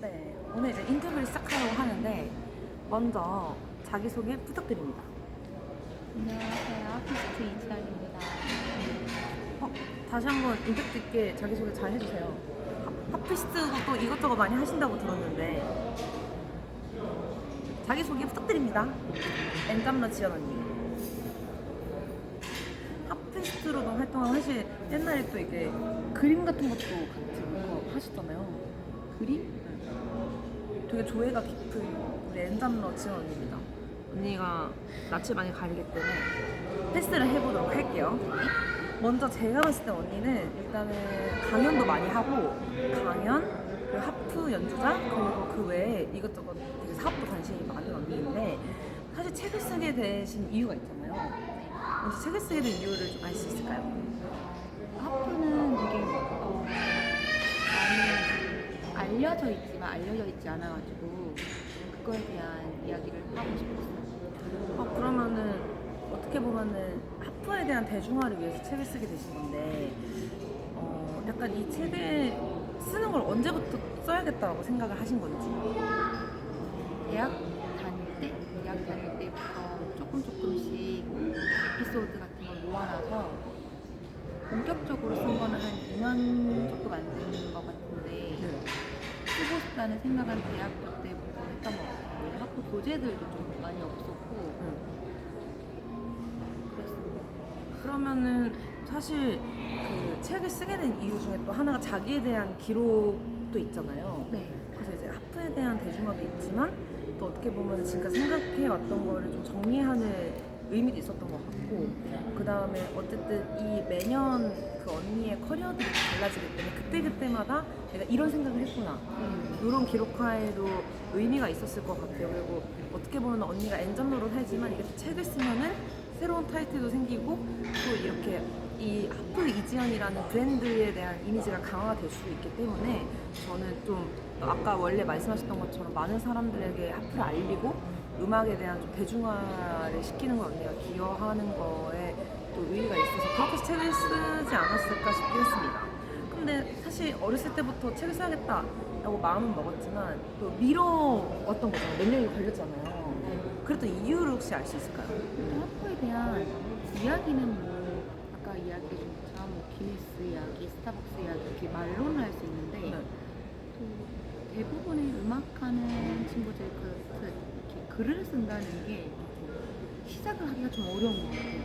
네, 오늘 이제 인터뷰를 시작하려고 하는데 먼저 자기소개 부탁드립니다. 안녕하세요. 아티스트 이지연입니다. 다시 한번 임팩트 있게 자기소개 잘 해주세요. 핫피스트도 또 이것저것 많이 하신다고 들었는데 자기소개 부탁드립니다. 엔감러 지연 언니. 핫피스트로도 활동하고 사실 옛날에 또 이게 그림 같은 것도 같은 거 하셨잖아요. 그림? 되게 조예가 깊은 우리 엔잠러 지연 언니입니다. 언니가 낯을 많이 가리기 때문에 패스를 해보도록 할게요. 먼저 제가 봤을 때 언니는 일단은 강연도 많이 하고 강연, 그리고 하프 연주자, 그리고 그 외에 이것저것 되게 사업도 관심이 많은 언니인데 사실 책을 쓰게 되신 이유가 있잖아요. 먼저 책을 쓰게 된 이유를 좀 알 수 있을까요? 하프는 되게 많이 알려져 있지만 알려져 있지 않아가지고 그거에 대한 이야기를 하고 싶었어요. 그러면은 어떻게 보면은 하프에 대한 대중화를 위해서 책을 쓰게 되신 건데 약간 이 책을 쓰는 걸 언제부터 써야겠다고 생각을 하신 건지. 대학 다닐 때부터 조금씩 에피소드 같은 걸 모아놔서 본격적으로 쓴 거는 한 2년 정도 만드는 것 같은데 쓰고 싶다는 생각은 대학교 때부터 했던 것 같아요. 학부 교재들도 좀 많이 없었고 그랬습니다. 그러면은 사실 그 책을 쓰게 된 이유 중에 또 하나가 자기에 대한 기록도 있잖아요. 네. 그래서 이제 하프에 대한 대중화도 있지만 또 어떻게 보면 지금까지 생각해왔던 거를 좀 정리하는 의미도 있었던 것 같고 그 다음에 어쨌든 이 매년 그 언니의 커리어들이 달라지기 때문에 그때그때마다 내가 이런 생각을 했구나 이런 기록화에도 의미가 있었을 것 같아요. 그리고 어떻게 보면 언니가 엔잡러로 살지만 이게 또 책을 쓰면은 새로운 타이틀도 생기고 또 이렇게 이 하프 이지연이라는 브랜드에 대한 이미지가 강화가 될 수도 있기 때문에 저는 좀 아까 원래 말씀하셨던 것처럼 많은 사람들에게 하프를 알리고 음악에 대한 좀 대중화를 시키는 걸 언니가 기여하는 거에 또 의의가 있어서 그렇게 책을 쓰지 않았을까 싶긴 했습니다. 근데 사실 어렸을 때부터 책을 써야겠다라고 마음은 먹었지만 또 미뤄왔던 거잖아요. 몇 년이 걸렸잖아요. 그랬던 이유를 혹시 알 수 있을까요? 학부에 대한 이야기는 뭐 아까 이야기해 준 것처럼 뭐 기네스 이야기, 스타벅스 이야기 이렇게 말로는 할 수 있는데 네. 또 대부분의 음악하는 친구들 이렇게 글을 쓴다는 게 시작을 하기가 좀 어려운 것 같아요.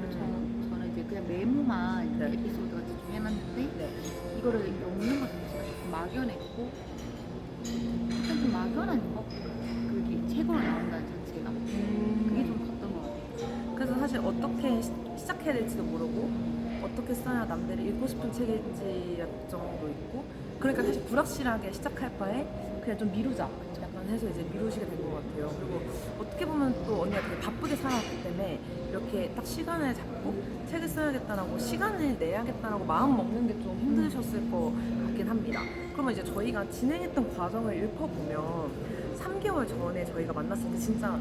그래서 저는 이제 그냥 메모만 네. 에피소드 같이 좀 해놨는데 네. 이거를 읽는 것 자체가 조금 막연했고 약간 좀 막연한 거? 그게 책으로 나온다는 자체가 그게 좀 컸던 것 같아요. 그래서 사실 어떻게 시작해야 될지도 모르고 어떻게 써야 남들이 읽고 싶은 책일지 정도 있고 그러니까 사실 불확실하게 시작할 바에 그냥 좀 미루자 약간 해서 이제 미루시게 된 것 같아요. 그리고 어떻게 보면 또 언니가 되게 바쁘게 살아왔기 때문에 이렇게 딱 시간을 잡고 책을 써야겠다라고 시간을 내야겠다라고 마음 먹는 게 좀 힘드셨을 것 같긴 합니다. 그러면 이제 저희가 진행했던 과정을 읊어보면 3개월 전에 저희가 만났을 때 진짜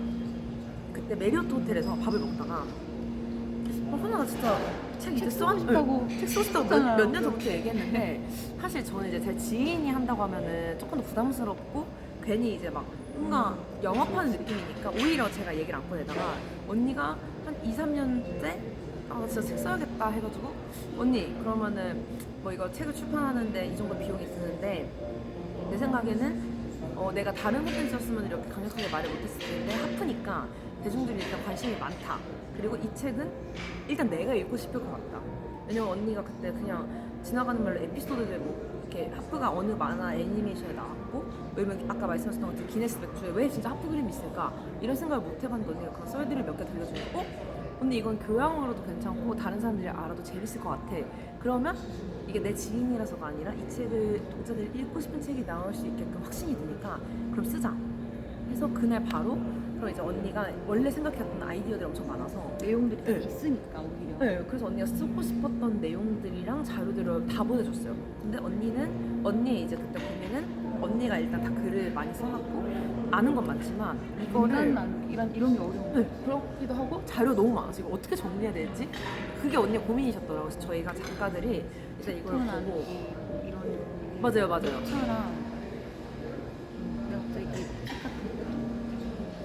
그때 메리어트 호텔에서 밥을 먹다가 허나가 진짜 책 이제 쓰고 싶다고 책 쓰고 싶다고 했잖아요. 몇 년 전부터 얘기했는데 사실 저는 이제 제 지인이 한다고 하면은 조금 더 부담스럽고 괜히 이제 막 뭔가 영업하는 느낌이니까 오히려 제가 얘기를 안 꺼내다가 언니가 한 2, 3년째 나 진짜 책 써야겠다 해가지고 언니 그러면은 뭐 이거 책을 출판하는데 이 정도 비용이 드는데 내 생각에는 내가 다른 콘텐츠였으면 이렇게 강력하게 말을 못했을 텐데 하프니까 대중들이 일단 관심이 많다. 그리고 이 책은 일단 내가 읽고 싶을 것 같다. 왜냐면 언니가 그때 그냥 지나가는 말로 에피소드들 뭐 이렇게 하프가 어느 만화 애니메이션에 나왔고 왜냐면 아까 말씀하셨던 것처럼 기네스 맥주에 왜 진짜 하프 그림이 있을까 이런 생각을 못 해봤는데 언니가 그런 썰들을 몇 개 들려주고 근데 이건 교양으로도 괜찮고 다른 사람들이 알아도 재밌을 것 같아. 그러면 이게 내 지인이라서가 아니라 이 책을 독자들이 읽고 싶은 책이 나올 수 있게끔 확신이 드니까 그럼 쓰자 해서 그날 바로 그럼 이제 언니가 원래 생각했던 아이디어들이 엄청 많아서 내용들이 다 네. 있으니까 오히려 네, 그래서 언니가 쓰고 싶었던 내용들이랑 자료들을 다 보내줬어요. 근데 언니의 이제 그때 고민은 언니가 일단 다 글을 많이 써놨고 아는 건 많지만 이거를 이런 게 어려운 거 네, 그렇기도 하고 자료 너무 많아서 이거 어떻게 정리해야 될지 그게 언니의 고민이셨더라고요. 그래서 저희가 작가들이 이제 이걸 보고 이런 맞아요. 차랑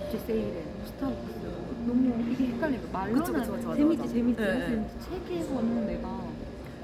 구찌 세일에 스타벅스 너무 이게 헷갈리고 말로는 그쵸, 맞아, 재밌지 맞아. 재밌지 네, 사실 책에서는 내가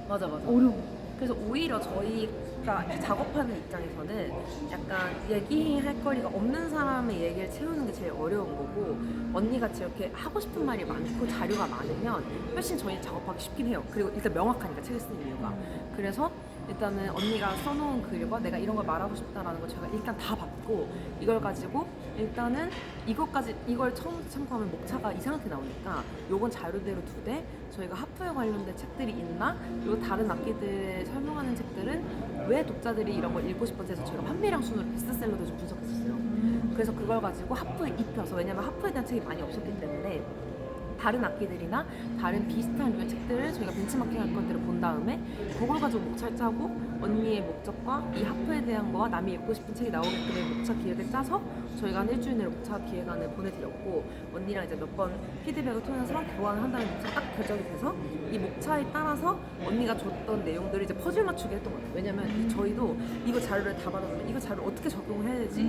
맞아. 어려워. 그래서 오히려 저희가 이렇게 작업하는 입장에서는 약간 얘기할 거리가 없는 사람의 얘기를 채우는 게 제일 어려운 거고, 언니같이 이렇게 하고 싶은 말이 많고 자료가 많으면 훨씬 저희 작업하기 쉽긴 해요. 그리고 일단 명확하니까 책을 쓰는 이유가. 그래서 일단은 언니가 써놓은 글과 내가 이런 걸 말하고 싶다라는 걸 제가 일단 다 받고, 이걸 가지고 일단은 이걸 처음 참고하면 목차가 이상하게 나오니까 요건 자료대로 두되 저희가 하프에 관련된 책들이 있나, 그리고 다른 악기들에 설명하는 책들은 왜 독자들이 이런 걸 읽고 싶어서 해서 저희가 판매량 순으로 베스트셀러도 좀 분석했었어요. 그래서 그걸 가지고 하프에 입혀서, 왜냐면 하프에 대한 책이 많이 없었기 때문에 다른 악기들이나 다른 비슷한 류의 책들을 저희가 벤치마킹 할 것들을 본 다음에 그걸 가지고 목차를 짜고, 언니의 목적과 이 하프에 대한 거와 남이 읽고 싶은 책이 나오게끔 목차 기획을 짜서 저희가 한 일주일 내로 목차 기획안을 보내드렸고, 언니랑 이제 몇 번 피드백을 통해서 교환을 한 다음에 목차가 딱 결정이 돼서 이 목차에 따라서 언니가 줬던 내용들을 이제 퍼즐 맞추게 했던 거예요. 왜냐면 저희도 이거 자료를 다 받았는데 이거 자료를 어떻게 적용을 해야 되지?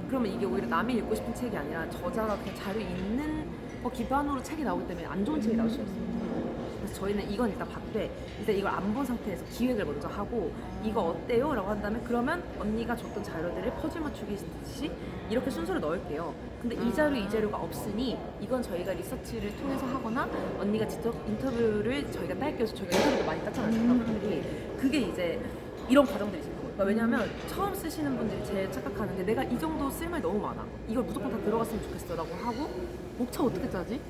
그러면 이게 오히려 남이 읽고 싶은 책이 아니라 저자가 그냥 자료 있는 거 기반으로 책이 나오기 때문에 안 좋은 책이 나올 수 있어요. 그래서 저희는 이건 일단 봤되, 일단 이걸 안 본 상태에서 기획을 먼저 하고 이거 어때요? 라고 한 다음에 그러면 언니가 줬던 자료들을 퍼즐 맞추기듯이 이렇게 순서를 넣을게요. 근데 이 자료 이 자료가 없으니 이건 저희가 리서치를 통해서 하거나 언니가 직접 인터뷰를 저희가 딸게요. 저희가 인터뷰도 많이 땄잖아요. 작가분들이. 그게 이제 이런 과정들이 있어요. 그러니까 왜냐면 처음 쓰시는 분들이 제일 착각하는 게 내가 이 정도 쓸 말이 너무 많아, 이걸 무조건 다 들어갔으면 좋겠어 라고 하고, 목차 어떻게 짜지?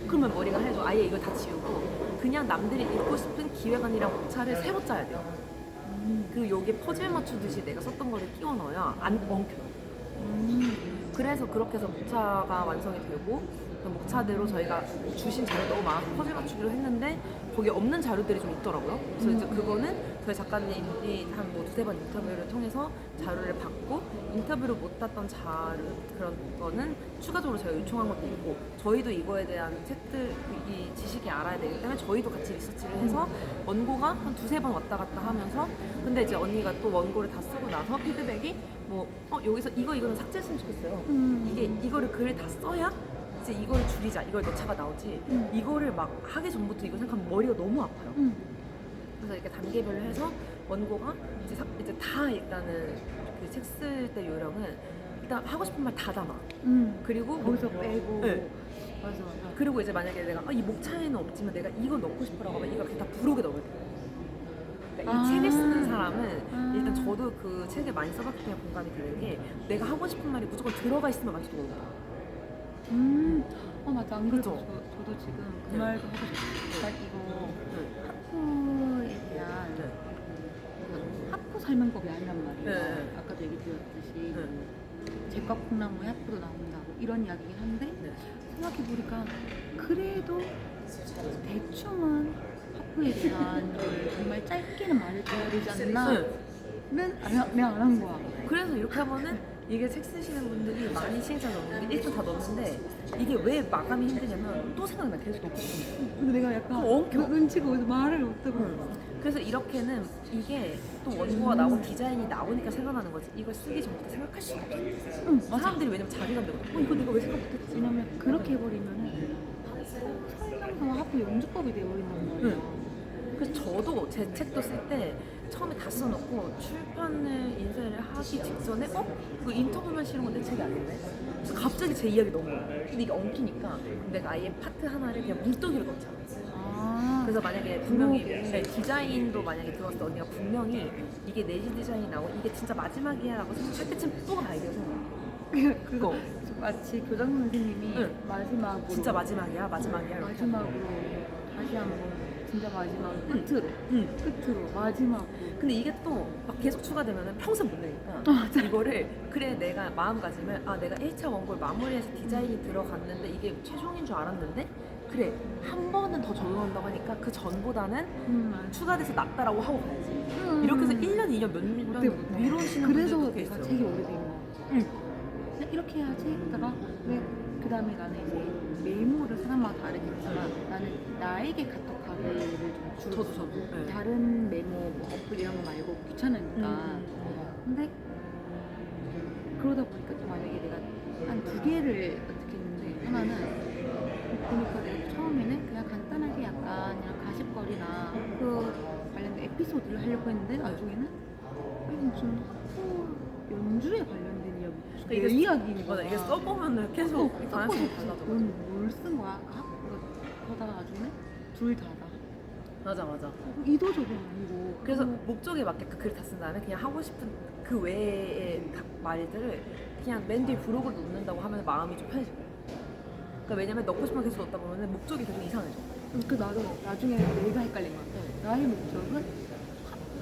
그러면 머리가 해줘. 아예 이걸 다 지우고 그냥 남들이 읽고 싶은 기획안이랑 목차를 새로 짜야 돼요. 그리고 여기에 퍼즐 맞추듯이 내가 썼던 거를 끼워 넣어야 안 엉켜요. 그래서 그렇게 해서 목차가 완성이 되고, 그 목차대로 저희가 주신 자료 너무 많아서 퍼즐 맞추기로 했는데 거기에 없는 자료들이 좀 있더라고요. 그래서 이제 그거는 저희 작가님이 한 뭐 두세 번 인터뷰를 통해서 자료를 받고, 인터뷰를 못 땄던 자료 그런 거는 추가적으로 저희가 요청한 것도 있고, 저희도 이거에 대한 책들 이 지식이 알아야 되기 때문에 저희도 같이 리서치를 해서 원고가 한 두세 번 왔다 갔다 하면서, 근데 이제 언니가 또 원고를 다 쓰고 나서 피드백이 뭐 여기서 이거는 삭제했으면 좋겠어요. 이거를 글을 다 써야 이제 이걸 줄이자, 이걸 넣자가 나오지. 이거를 막 하기 전부터 이거 생각하면 머리가 너무 아파요. 그래서 이렇게 단계별로 해서 원고가 이제 다 일단은 그 책 쓸 때 요령은 일단 하고 싶은 말 다 담아. 그리고 거기서 빼고. 네. 맞아. 그리고 이제 만약에 내가 이 목차에는 없지만 내가 이거 넣고 싶어라고 하면 이걸 그냥 다 부록에 넣어야 돼. 그러니까 이 책을 쓰는 사람은 일단 저도 그 책을 많이 써봤기 때문에 공감이 되는 게, 내가 하고 싶은 말이 무조건 들어가 있으면 만족도 못 받아. 맞아. 안 그래도 그죠? 저도 지금 그 네. 말도 하고 싶어요. 난 이거 하프에 대한 하프 설명법이 아니란 말이에요. 네. 아까도 얘기 드렸듯이 제과 콩나무에 하프도 나온다고 이런 이야기긴 한데, 생각해보니까 그래도 대충은 하프에 대한 걸 정말 짧게는 말해줘야 되지 않나? 내가 안 한 거야. 그래서 이렇게 하면은 이게 책 쓰시는 분들이 많이 시행착 넣는 게 일단 다 넣었는데, 이게 왜 마감이 힘드냐면 또 생각나, 계속 넣고 싶은데. 근데 내가 약간 엉켜. 눈치가 오서 말을 못하고. 그래서 이렇게는 이게 또 원고가 나오고 디자인이 나오니까 생각나는 거지. 이걸 쓰기 전부터 생각할 수가 없어. 사람들이 왜냐면 자기감 되거든. 이거 내가 왜 생각 못했지? 왜냐면 그렇게 해버리면은 설명서와 하프 연주법이 되어버린단 말이야. 그래서 저도 제 책도 쓸 때 처음에 다 써놓고 출판을 인쇄를 하기 직전에 그 인터뷰만 실은 건 내 책이 아닌데? 그래서 갑자기 제 이야기 너무 많아. 근데 이게 엉키니까 내가 아예 파트 하나를 그냥 뭉뚱이로 넣자. 그래서 만약에 분명히 디자인도 만약에 들어왔을 때 언니가 분명히 이게 네지 디자인이 나오고 이게 진짜 마지막이야 라고 생각할 때쯤 또 발견해서 그거 마치 교장 선생님이 마지막으로 진짜 마지막이야 이렇게. 마지막으로 다시 한번 진짜 마지막 끝으로 마지막. 근데 이게 또 막 계속 추가되면 평생 못 내니까 이거를 그래 내가 마음가짐을 내가 1차 원고를 마무리해서 디자인이 들어갔는데 이게 최종인 줄 알았는데 그래 한 번은 더 적용한다고 하니까 그 전보다는 추가돼서 낫다라고 하고 가야지. 이렇게 해서 1년, 2년 몇 년 미루시는 그래서 분들도 꽤 내가 있어요. 책이 오래된 거야. 그냥 이렇게 해야지 했다가 그 다음에 나는 이제 메모를 사람마다 다르겠지만 나는 나에게 카톡하기를 좀 줄였어. 저도 네. 다른 메모 뭐 어플 이런 거 말고 귀찮으니까. 근데 그러다 보니까 또 만약에 내가 한 개를 어떻게 했는데 하나는 보니까 내가 처음에는 그냥 간단하게 약간 그냥 가십거리나 그 관련된 에피소드를 하려고 했는데 나중에는 이게 무슨 학교 연주에 관련된 이야기 그러니까 이게 이야기인 거야. 맞아, 이게 써보면은 계속 방향성이 달라져. 뭘쓴 거야? 그러다가 나중에 둘 다다. 맞아 맞아. 의도적은 아니고. 그래서 목적에 맞게 그 글을 다 쓴 다음에 그냥 하고 싶은 그 외의 말들을 그냥 맨 뒤에 브로그를 놓는다고 하면 마음이 좀 편해질 거야. 그러니까 왜냐면 넣고 싶은 거 계속 넣다 보면 목적이 계속 이상해져. 그 나도 나중에 내가 헷갈린 것 같아. 나의 목적은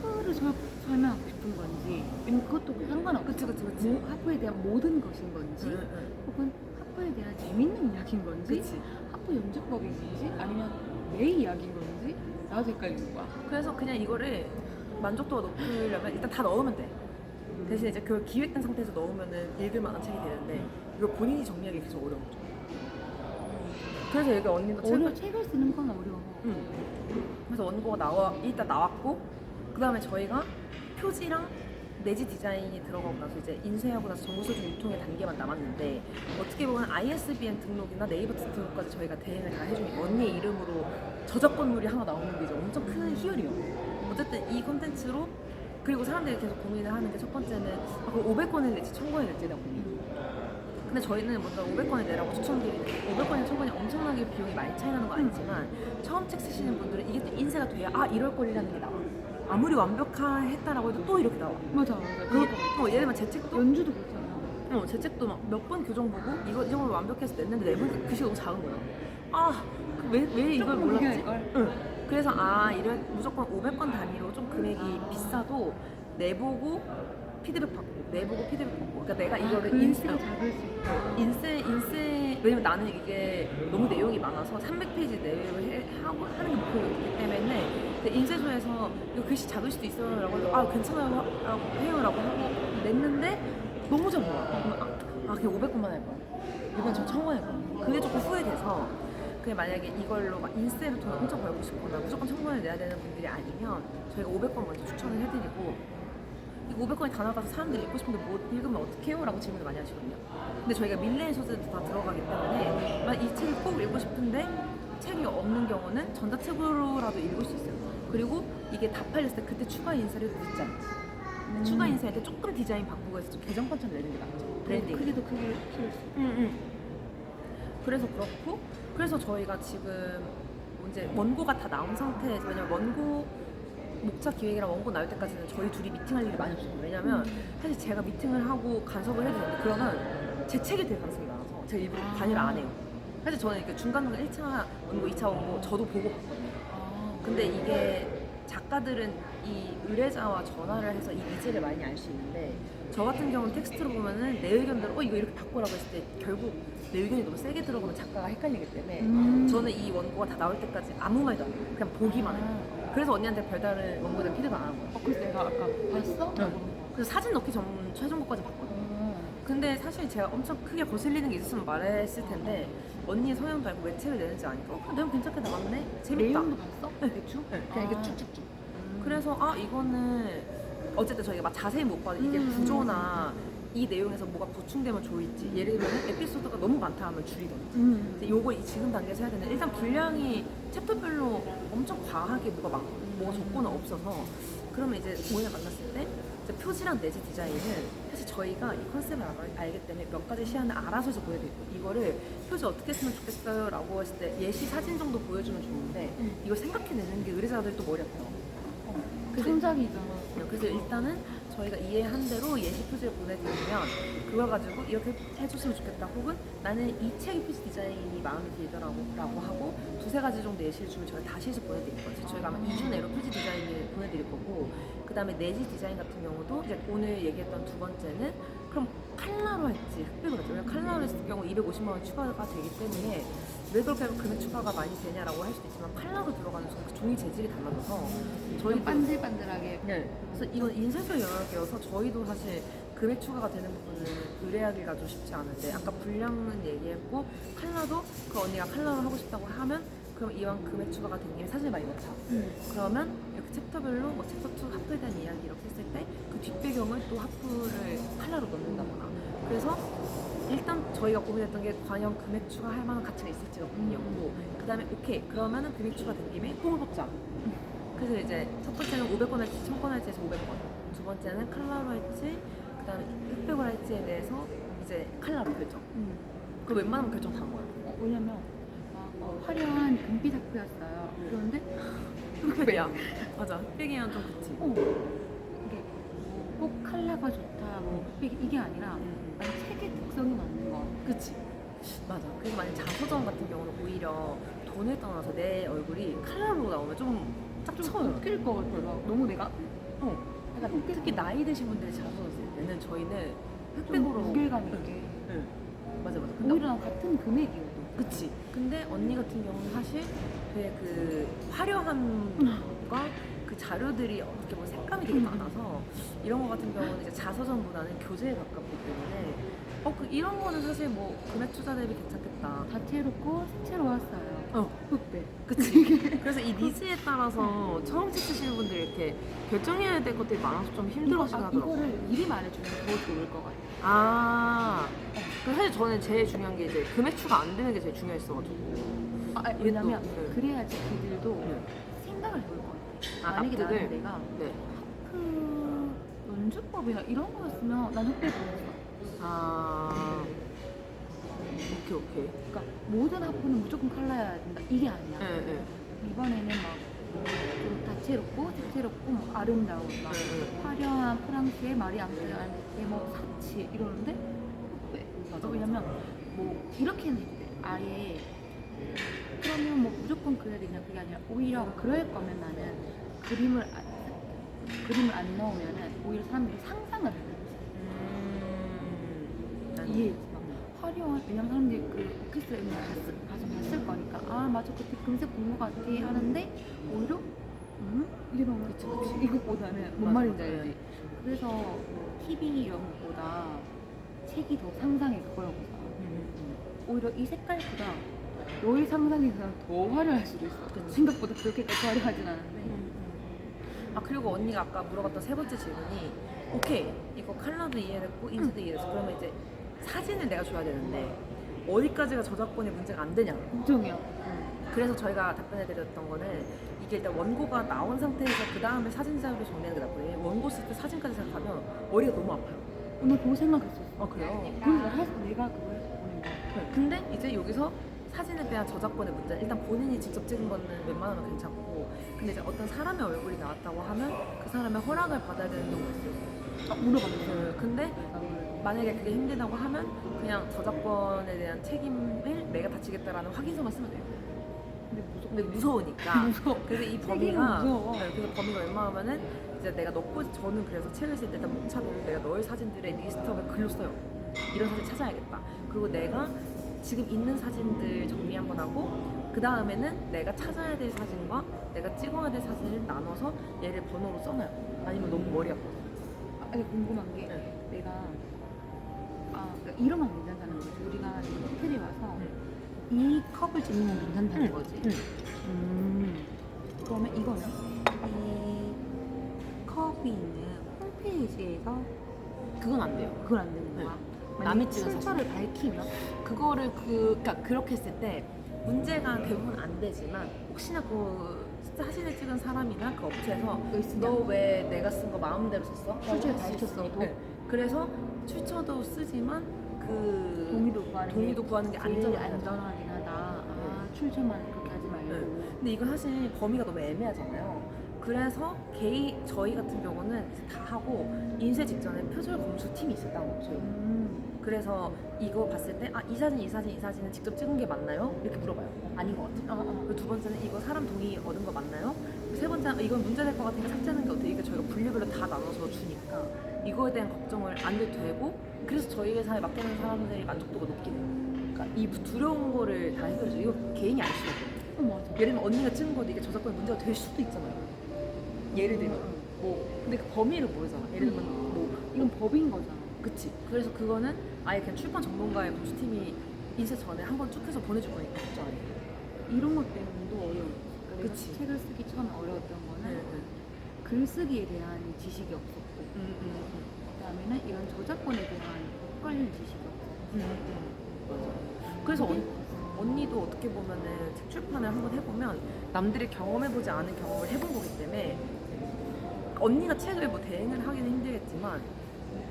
하프를 설명하고 싶은 건지, 왜냐면 그것도 상관없어. 그치. 하프에 대한 모든 것인 건지, 응. 혹은 하프에 대한 재밌는 이야기인 건지, 그치. 하프 연주법인 건지, 아니면 내 이야기인 건지, 나도 헷갈리는 거야. 그래서 그냥 이거를 만족도가 높으려면 일단 다 넣으면 돼. 대신 이제 그걸 기획된 상태에서 넣으면은 읽을 만한 책이 되는데 이걸 본인이 정리하기 계속 어려운 거죠. 그래서 여기 언니도 책을 쓰는 건 어려워. 응. 그래서 원고가 일단 나왔고 그 다음에 저희가 표지랑 내지 디자인이 들어가고 나서 이제 인쇄하고 나서 정보서준 유통의 단계만 남았는데 어떻게 보면 ISBN 등록이나 네이버 등록까지 저희가 대행을 다 해주니까 언니의 이름으로 저작권물이 하나 나오는 게 이제 엄청 큰 희열이에요. 어쨌든 이 콘텐츠로 그리고 사람들이 계속 고민을 하는 게 첫 번째는 그럼 500권을 낼지 1000권을 낼지다 고민. 근데 저희는 먼저 500권을 내라고 추천드리는데 500권이랑 1000권이 엄청나게 비용이 많이 차이 나는 건 아니지만 처음 책 쓰시는 분들은 이게 또 인쇄가 돼야 이럴 거리라는 게 나와. 아무리 완벽했다라고 해도 또 이렇게 나와. 맞아. 예를 들면 제 책도 연주도 그렇잖아. 제 책도 막 몇 번 교정 보고 이거 이 정도로 완벽해서 냈는데 내부 글씨가 너무 작은 거야. 왜 이걸 몰랐지? 응. 그래서 이래 무조건 500권 단위로 좀 금액이 비싸도 내보고 피드백 받고 그러니까 내가 이거를 글씨가 작을 수 있다. 인쇄 왜냐면 나는 이게 너무 내용이 많아서 300페이지 내외로 하는 게 목표였기 때문에 근데 인쇄소에서 이거 글씨 작을 수도 있어요 라고 해서 괜찮아요 라고 해요 라고 하고 냈는데 너무 작은 거야. 그냥 500권만 할 거야. 이번 저 1000권 할 거야. 그게 조금 후회돼서 그게 만약에 이걸로 막 인쇄로 돈 엄청 벌고 싶거나 무조건 1000권을 내야 되는 분들이 아니면 저희가 500권 먼저 추천을 해드리고 이 500권이 다 나가서 사람들이 읽고 싶은데 못 읽으면 어떡해요? 라고 질문을 많이 하시거든요. 근데 저희가 밀레 소재도 다 들어가기 때문에 만약 이 책을 꼭 읽고 싶은데 책이 없는 경우는 전자책으로라도 읽을 수 있어요. 그리고 이게 다 팔렸을 때 그때 추가 인쇄를 늦지 않지. 추가 인쇄할 때 조금 디자인 바꾸고 해서 좀 개정권처럼 내는 게 낫죠. 브랜딩. 크기도 크게 키울 수 있어. 그래서 그렇고 그래서 저희가 지금 이제 원고가 다 나온 상태에서 왜냐면 원고 목차 기획이랑 원고 나올 때까지는 저희 둘이 미팅할 일이 많이 없어요. 왜냐면 사실 제가 미팅을 하고 간섭을 해도 되는데 그러면 제 책이 될 가능성이 많아서 제가 일부러 관여를 안 해요. 사실 저는 이렇게 중간중간 1차 원고, 2차 원고 저도 보고 봤거든요. 근데 이게 작가들은 이 의뢰자와 전화를 해서 이 니즈를 많이 알 수 있는데 저 같은 경우는 텍스트로 보면은 내 의견대로 이거 이렇게 바꾸라고 했을 때 결국 내 의견이 너무 세게 들어가면 작가가 헷갈리기 때문에 저는 이 원고가 다 나올 때까지 아무 말도 안 해요. 그냥 보기만 해요. 그래서 언니한테 별다른 원고에 피드백 안 한 거야. 그래서 내가 아까 봤어? 그래서 사진 넣기 전 최종본까지 봤거든요. 근데 사실 제가 엄청 크게 거슬리는 게 있었으면 말했을 텐데 언니의 성향도 알고 왜 책을 내는지 아니까 내용 괜찮게 나왔네? 재밌다. 내용도 봤어? 대충? 그냥 이게 쭉쭉쭉. 그래서 이거는 어쨌든 저희가 막 자세히 못 봐도 이게 구조나 이 내용에서 뭐가 보충되면 좋을지 예를 들면 에피소드가 너무 많다 하면 줄이던지 요거 지금 단계에서 해야 되는 일단 분량이 챕터별로 엄청 과하게 뭐가 적고는 없어서 그러면 이제 고인을 만났을 때 이제 표지랑 내지 디자인은 사실 저희가 이 컨셉을 알기 때문에 몇 가지 시안을 알아서 해서 보여드리고 이거를 표지 어떻게 쓰면 좋겠어요 라고 했을 때 예시 사진 정도 보여주면 좋은데 이걸 생각해내는 게 의뢰자들도 머리 아파요. 창작이잖아. 그래서 일단은 저희가 이해한 대로 예시 표지를 보내드리면 그걸 가지고 이렇게 해줬으면 좋겠다 혹은 나는 이 책의 표지 디자인이 마음에 들더라고 라고 하고 두세 가지 정도 예시를 주면 저희가 다시 해서 보내드릴 거예요. 저희가 아마 2주 내로 표지 디자인을 보내드릴 거고 그 다음에 내지 디자인 같은 경우도 이제 오늘 얘기했던 두 번째는 그럼 칼라로 할지 흑백으로 할지 왜냐면 칼라로 했을 경우 250만 원 추가가 되기 때문에 왜 그렇게 하면 금액 추가가 많이 되냐라고 할 수도 있지만 칼라로 들어가는 그 종이 재질이 달라져서 저희 반들반들하게. 네. 그래서 이건 인쇄소 영역이어서 저희도 사실 금액 추가가 되는 부분은 의뢰하기가 좀 쉽지 않은데 아까 분량은 얘기했고 컬러도 그 언니가 컬러를 하고 싶다고 하면 그럼 이왕 금액 추가가 된 게 사실 많이 넣자. 그러면 이렇게 챕터별로 뭐 챕터 2 하프에 대한 이야기 이렇게 했을 때 그 뒷배경을 또 하프를 컬러로 넣는다거나 그래서 일단 저희가 고민했던 게 과연 금액 추가할 만한 가치가 있을지가 고민이었고 그 다음에 오케이 그러면은 금액 추가된 김에 뽕을 뽑자. 그래서 이제 첫 번째는 500원 할지 1000원 할지 해서 500원, 두 번째는 칼라로 할지 그 다음에 흑백으로 할지에 대해서 이제 칼라로 결정. 그 웬만하면 결정 다 한 거야. 왜냐면 화려한 금빛 학교였어요. 그런데 흑백이야. 맞아. 흑백이랑 좀 그치. 이게 꼭 컬러가 좋다, 뭐 흑백 이게 아니라 만약 책의 특성이 맞는 거. 그치. 맞아. 그래서 만약 자서전 같은 경우는 오히려 돈을 떠나서 내 얼굴이 칼라로 나오면 좀 짝쳐요. 웃길 것 같아요. 너무 내가 약간 특히 나이 드신 분들이 자서전 쓸 때는 저희는 좀 흑백으로 무게감 있게. 응. 맞아 맞아. 근데 오히려 같은 금액이어도. 그치. 근데 언니 같은 경우는 사실 되게 그 화려함과 그 자료들이 어떻게 보면 색감이 되게 많아서 이런 거 같은 경우는 이제 자서전보다는 교재에 가깝기 때문에 이런 거는 사실 뭐 금액 투자 대비 괜찮겠다. 다채롭고 색채로웠어요. 흑백. 그치. 그래서 이 니즈에 따라서 처음 찍으시는 분들이 이렇게 결정해야 될 것들이 많아서 좀 힘들어하시긴 하더라고요. 이거를 미리 말해주면 더 좋을 것 같아요. 그 사실 저는 제일 중요한 게 이제 금액 추가 안 되는 게 제일 중요했어가지고. 왜냐면 네. 그래야지 그들도 네. 생각을 해볼 것 같아요. 아, 만약에 납득을? 나는 내가 네. 그 연주법이나 이런 거였으면 난 흑백 보냈어. 오케이. 그러니까 모든 학부는 무조건 칼라야 된다 이게 아니야. 네. 이번에는 좀 다채롭고 색채롭고 뭐 아름다운 막 네. 화려한 프랑스의 마리 앙뚜아네트의 뭐 사치 이러는데 왜? 맞아. 왜냐면 뭐 이렇게는 했대. 아예 그러면 뭐 무조건 그래야 되냐 그게 아니라 오히려 그럴 거면 나는 그림을 안 넣으면은 오히려 사람들이 상상을 해요. 이해했지? 막 화려한 왜냐면 사람들이 그 오케스트라 음악 가서 봤을 거니까 아 맞아 그때 금색 본 것 같아 하는데 오히려 이러면 그치 이것보다는 뭔 맞아. 말인지 알지? 그래서 TV 이런 것보다 책이 더 상상의 그거라고 봐. 오히려 이 색깔보다 너의 상상이 그냥 더 화려할 수도 있어. 생각보다 그렇게까지 화려하진 않은데. 그리고 언니가 아까 물어봤던 세 번째 질문이 오케이 이거 컬러도 이해됐고 인쇄도 이해됐어. 그러면 이제 사진을 내가 줘야 되는데 어디까지가 저작권의 문제가 안 되냐. 걱정이야. 그래서 저희가 답변해드렸던 거는 이게 일단 원고가 나온 상태에서 그 다음에 사진 자료를 정리하는 게 낫거든요. 원고 쓸 때 사진까지 생각하면 머리가 너무 아파요. 오늘 그거 생각했었어. 그래요? 그래서 해서 내가 그걸 보낸 거야. 근데 이제 여기서 사진에 대한 저작권의 문제 일단 본인이 직접 찍은 거는 웬만하면 괜찮고 근데 이제 어떤 사람의 얼굴이 나왔다고 하면 그 사람의 허락을 받아야 되는 경우가 있어요. 물어봤어요. 근데 만약에 그게 힘들다고 하면 그냥 저작권에 대한 책임을 내가 다 지겠다라는 확인서만 쓰면 돼요. 근데 무서우니까. 무서워. 그래서 이 책임은 범위가 무서워. 그래서 범위가 웬만하면은 이제 내가 넣고 저는 그래서 책을 쓸 때 일단 목차별로 내가 너의 사진들의 리스트업을 글로 써요. 이런 사진 찾아야겠다. 그리고 내가 지금 있는 사진들 정리 한번 하고 그 다음에는 내가 찾아야 될 사진과 내가 찍어야 될 사진을 나눠서 얘를 번호로 써놔요. 아니면 너무 머리 아파. 아니 궁금한 게 내가 그러니까 이러면 괜찮다는 거지. 우리가 지금 호텔에 와서 이 컵을 찍는 건 괜찮다는 거지. 그러면 이거는 이 컵이 있는 홈페이지에서 그건 안 돼요. 그건 안 되는 거야. 남이 찍은 출처를 밝히면 그거를 그러니까 그렇게 했을 때 문제가 대부분 안 되지만 혹시나 그 사진을 찍은 사람이나 그 업체에서 왜 쓰냐? 너 왜 내가 쓴 거 마음대로 썼어? 출처를 라고 할수 밝혔어도? 있으니까. 그래서 출처도 쓰지만 그 동의도 구하는 게 제일 안전하긴 안전하긴 하다. 출처만 그렇게 하지 말고. 근데 이건 사실 범위가 너무 애매하잖아요. 그래서 저희 같은 경우는 다 하고 인쇄 직전에 표절 검수 팀이 있었다는 거죠. 그래서 이거 봤을 때 이 사진은 직접 찍은 게 맞나요? 이렇게 물어봐요. 아닌 것 같아요. 그리고 두 번째는 이거 사람 동의 얻은 거 맞나요? 세 번째는 이건 문제될 것 같으니까 삭제하는 게 어떻게 이게 저희가 분류별로 다 나눠서 주니까 이거에 대한 걱정을 안 해도 되고 그래서 저희 회사에 맡기는 사람들이 만족도가 높긴 해요. 그러니까 이 두려운 거를 다 해결해줘. 이거 개인이 알 수가 없거든요. 맞아. 예를 들면 언니가 찍은 것도 이게 저작권에 문제가 될 수도 있잖아요. 예를 들면 근데 그 범위를 모르잖아. 예를 들면 이건 법인 거잖아. 그치. 그래서 그거는 아예 그냥 출판 전문가의 검수팀이 인쇄 전에 한 번 쭉 해서 보내줄 거니까 걱정 안 해. 이런 것 때문도 어려워. 그러니까 내가 그치. 책을 쓰기 처음에 어려웠던 거는 글쓰기에 대한 지식이 없었고 그다음에는 이런 저작권에 대한 헷갈리는 지식이 없었고 그래서 언니도 어떻게 보면은 책 출판을 한번 해보면 남들이 경험해보지 않은 경험을 해본 거기 때문에 언니가 책을 뭐 대행을 하기는 힘들겠지만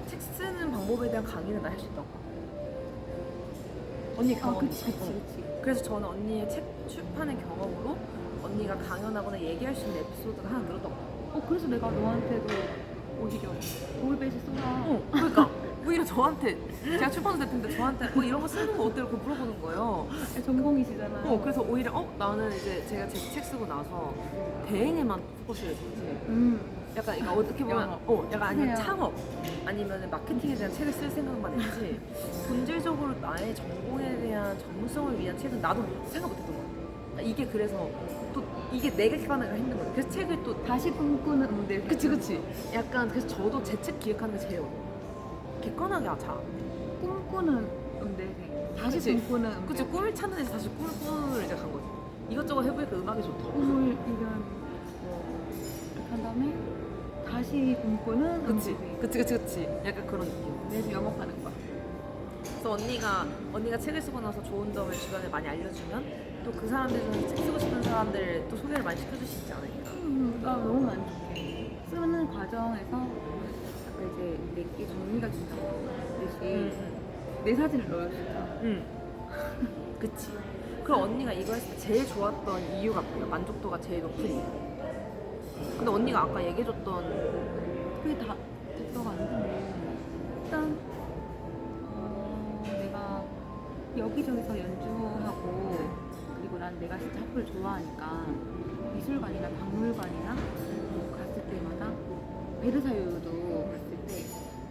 책 쓰는 방법에 대한 강의는 나 할 수 있다고. 언니 경험. 그치. 그래서 저는 언니의 책 출판의 경험으로 언니가 강연하거나 얘기할 수 있는 에피소드가 하나 늘었다고. 그래서 내가 너한테도 오히려 도울베이스 써라. 그러니까 오히려 저한테 제가 출판사 대표인데 저한테 이런 거 쓰는 거 어때요? 그거 물어보는 거예요. 전공이시잖아요. 그래서 오히려 나는 이제 제가 제 책 쓰고 나서 대행에만 포커스를 했지. 약간 이거 어떻게 보면 약간 아니면 쓰세요. 창업 아니면 마케팅에 대한 책을 쓸 생각만 했지 본질적으로 나의 전공에 대한 전문성을 위한 책은 나도 생각 못했던 것 같아. 이게 그래서 또 이게 내가 기반하기가 힘든 거야. 그래서 책을 또 다시 꿈꾸는 음대. 그치 약간 그래서 저도 제 책 기획하는 게 제일 어려워. 객관하게 하자. 꿈꾸는 음대생. 다시 그치. 꿈꾸는 음대. 그치 꿈을 찾는 데서 다시 꿈을 이제 간 거지. 이것저것 해보니까 음악이 좋다. 꿈을 이런 이렇게 한 다음에 다시 꿈꾸는 그치 음대생. 그치 약간 그런 느낌. 내집 영업하는 거야. 그래서 언니가 책을 쓰고 나서 좋은 점을 주변에 많이 알려주면 또 그 사람들 중에서 책 쓰고 싶은 사람들 또 소개를 많이 시켜줄 수 있지 않을까. 나 너무 만족해. 쓰는 과정에서 아까 이제 내게 정리가 된다고 했듯이 내 사진을 넣어줬다. 그치. 그럼 언니가 이거 했을 때 제일 좋았던 이유가 뭐야? 만족도가 제일 높은 이유. 근데 언니가 아까 얘기해줬던 그게 다 됐어가 아닌데 일단 내가 여기저기서 연주하고 그리고 난 내가 진짜 학교를 좋아하니까 미술관이나 박물관이나 뭐 갔을 때마다 베르사유도 갔을 때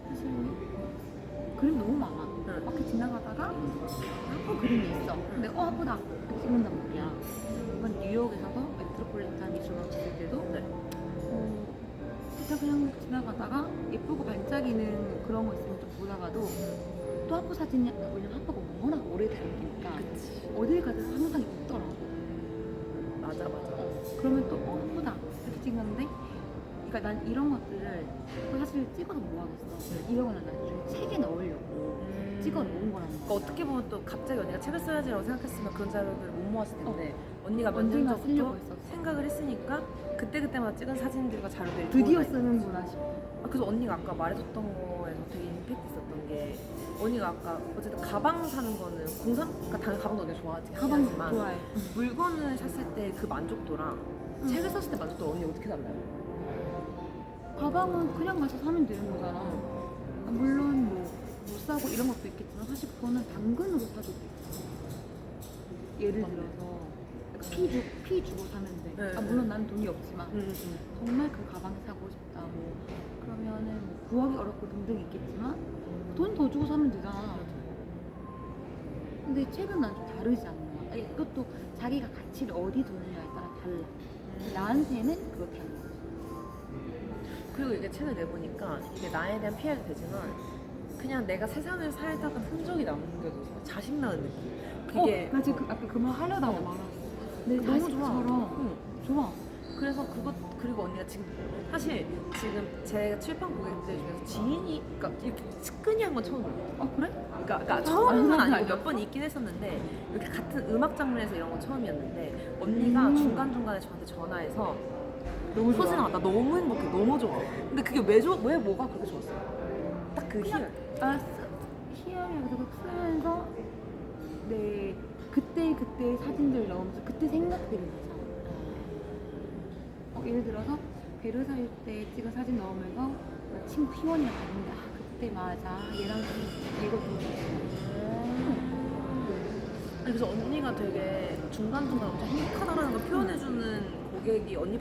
사실 그림 너무 많아. 밖에 지나가다가 예쁜 그림이 있어. 근데 예쁘다 이렇게 찍는단 말이야. 이번 뉴욕에서도 메트로폴리탄 미술관 갔을 때도 진짜 그냥 지나가다가 예쁘고 반짝이는 그런 거 있으면 좀 보다가도 또 하프 사진이 왜냐면 하프가 워낙 오래 다니니까 어딜 가든 항상 예쁘더라고. 맞아. 그러면 또 예쁘다 이렇게 찍는데 그러니까 난 이런 것들을 사실 찍어서 뭐 하겠어. 이런 거는 나중에 책에 넣으려고 찍어 놓은 거란 말이야. 그러니까 어떻게 보면 또 갑자기 언니가 책을 써야지라고 생각했으면 그런 자료들을 못 모았을 텐데 언니가 몇 년 언젠가 쓰려고 전부터 했었어. 생각을 했으니까 그때마다 찍은 사진들과 자료들이 드디어 모아져 쓰는구나 싶어. 그래서 언니가 아까 말해줬던 거에서 되게 임팩트 있었던 게 언니가 아까 어쨌든 가방 사는 거는 그러니까 당연히 가방도 언니가 좋아하지. 가방 하지만 좋아해. 물건을 샀을 때 그 만족도랑 책을 샀을 때 만족도 언니 어떻게 달라요? 가방은 그냥 가서 사면 되는 거잖아. 물론 뭐 못 사고 이런 것도 있겠지만 사실 그거는 당근으로 사도 돼. 예를 들어서 피 주고 사면 돼. 네. 물론 난 돈이 없지만 정말 그 가방 사고 싶다. 뭐 그러면은 뭐 구하기 어렵고 등등 있겠지만 돈 더 주고 사면 되잖아. 근데 책은 난 좀 다르지 않나. 이것도 자기가 가치를 어디 두느냐에 따라 달라. 나한테는 그렇다는 거지. 그리고 이게 책을 내보니까 이게 나에 대한 피해도 되지만 그냥 내가 세상을 살다가 흔적이 남겨져서 자식 낳은 느낌. 그게 나 지금 아까 그 말 하려다가 말았어. 내 너무 좋아. 자식처럼 좋아. 그래서 그리고 언니가 지금 사실 지금 제 출판 고객들 중에서 지인이 그러니까 이렇게 측근이 한 건 처음이에요. 그래? 그러니까 처음은 아니고 몇 번 있긴 했었는데 이렇게 같은 음악 장르에서 이런 건 처음이었는데 언니가 중간중간에 저한테 전화해서 너무 좋아. 서진아 나 너무 행복해 너무 좋아. 근데 그게 왜 뭐가 그렇게 좋았어요? 딱 그 희열. 희열이라고 쓰면서 내 그때 사진들 넣으면서 그때 생각들이 나잖아. 예를 들어서 베르사유 때 찍은 사진 넣으면서 나 친구 희원이랑 갔는데 그때 맞아 얘랑 이거 그래서 언니가 되게 중간중간 엄청 행복하다라는 걸 표현해주는 고객이 언니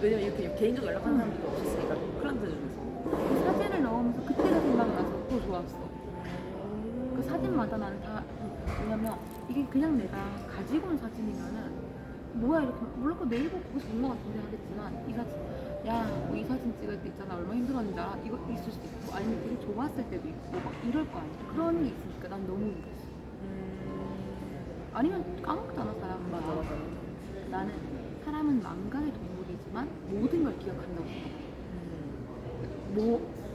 왜냐면 이렇게 개인적으로 연락하는 사람들이 없었으니까 클라이언트 중에서 그 사진을 넣으면서 그때가 생각나서 또 좋았어. 그 사진마다 나는 다 왜냐면 이게 그냥 내가 가지고 온 사진이면은 뭐야 이렇게 물론 그 네이버 거기서 본 것 같은데 하겠지만 이 사진 뭐 이 사진 찍을 때 있잖아 얼마나 힘들었는지 알아? 이거 있을 수도 있고 아니면 되게 좋았을 때도 있고 막 이럴 거 아니야. 그런 게 있으니까 난 너무 그랬어. 아니면 까먹잖아 사람은. 맞아. 나는 사람은 망각의 동물이지만 모든 걸 기억한다고 생각해.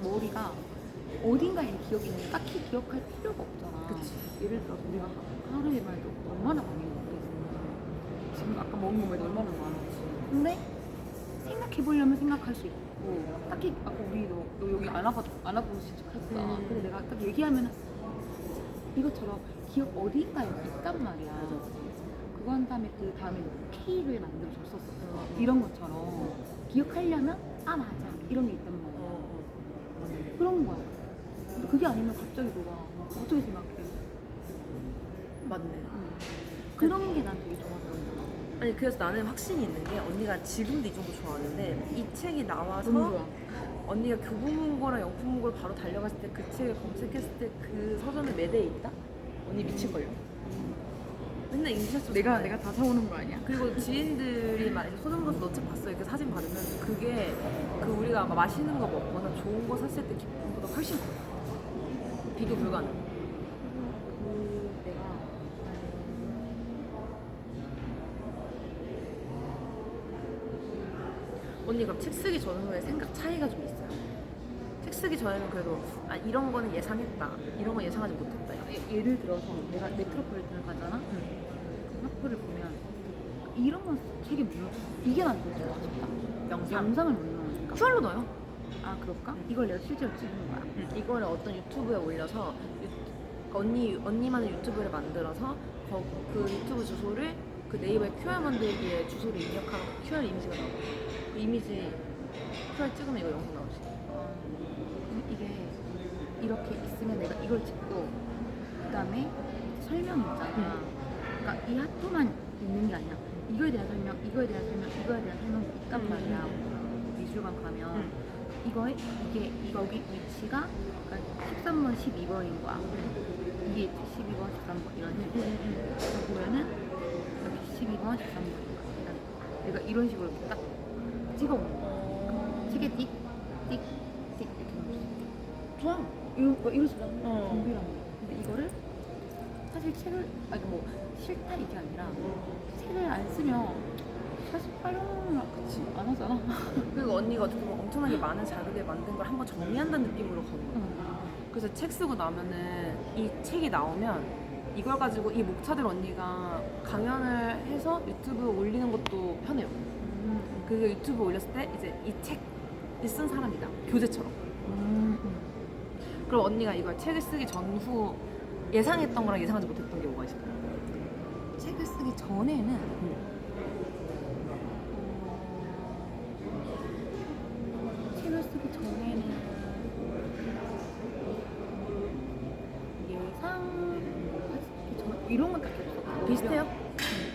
머리가 어딘가에 기억이 있는데 딱히 기억할 필요가 없잖아. 그치. 예를 들어서 우리가 하루에 말도 얼마나 많이 먹겠어. 지금 아까 먹은 거 말도 얼마나 많았지. 근데 생각해보려면 생각할 수 있고 딱히 아까 우리 너 여기 안 와보고 시작했어. 근데 내가 딱 얘기하면 이것처럼 기억 어디인가에 있단 말이야. 그거 한 다음에 그 다음에 K를 만들어 줬었어. 이런 것처럼 기억하려면 아 맞아 이런 게 있단 말이야. 그런 거야. 근데 그게 아니면 갑자기 너가 어떻게 생각해? 맞네. 그런 게 난 되게 좋아하더라고. 아니 그래서 나는 확신이 있는 게 언니가 지금도 이 정도 좋아하는데 이 책이 나와서 너무 좋아. 언니가 교보문고랑 영풍문고를 바로 달려갔을 때 그 책을 검색했을 때 그 서점에 매대에 있다? 언니 미친걸요? 맨날 인지샷 내가 다 사오는 거 아니야? 그리고 지인들이 막 서점 가서 너 책 봤어 이렇게 사진 받으면 그게 그 우리가 막 맛있는 거 먹거나 좋은 거 샀을 때 기쁨보다 훨씬 커. 비교 불가능. 내가 언니 그럼 책 쓰기 전후에 생각 차이가 좀 있어요? 책 쓰기 전에는 그래도 아 이런 거는 예상했다 이런 건 예상하지 못했다 예를 들어서 내가 메트로폴리탄을 가잖아? 학교를 보면 이런 건 되게 물론 이게 난 되게 아쉽다. 영상을 못 넣으니까. QR로 넣어요. 아 그럴까? 이걸 내가 실제로 찍은 거야. 이거를 어떤 유튜브에 올려서 언니만의 유튜브를 만들어서 그 유튜브 주소를 그 네이버에 QR 만들기에 주소를 입력하면 QR 이미지가 나와. 그 이미지 QR 찍으면 이거 영상 나오지. 이게 이렇게 있으면 내가 이걸 찍고 그다음에 설명 있잖아. 그러니까 이 핫도만 있는 게 아니라 이거에 대한 설명, 이거에 대한 설명, 이거에 대한 설명이 있단 말이야. 미술관 가면 이거에 이게 여기 위치가 그러니까 13번, 12번인 거야. 이게 12번, 13번 이런 식으로 보면은 여기 12번, 13번 내가 이런 식으로 이렇게 딱 찍어오는 거야. 책에 띡, 띡, 띡 이렇게 넣었어. 좋아. 이런 식으로 준비를 한 거야. 근데 이거를 사실 책을 아니 뭐 싫다 이게 아니라 책을 안 쓰면 사실 활용을 그치 안 하잖아. 그리고 언니가 어떻게 보면 엄청나게 많은 자료를 만든 걸 한번 정리한다는 느낌으로 가는 거야. 그래서 책 쓰고 나면은 이 책이 나오면 이걸 가지고 이 목차들 언니가 강연을 해서 유튜브에 올리는 것도 편해요. 그 유튜브 올렸을 때 이제 이 책을 쓴 사람이다. 교재처럼. 그럼 언니가 이걸 책을 쓰기 전후 예상했던 거랑 예상하지 못했던 게 뭐가 있을까요? 책을 쓰기 전에는 책을 쓰기 전에는 예상 이런 건 딱히 없어. 비슷해요?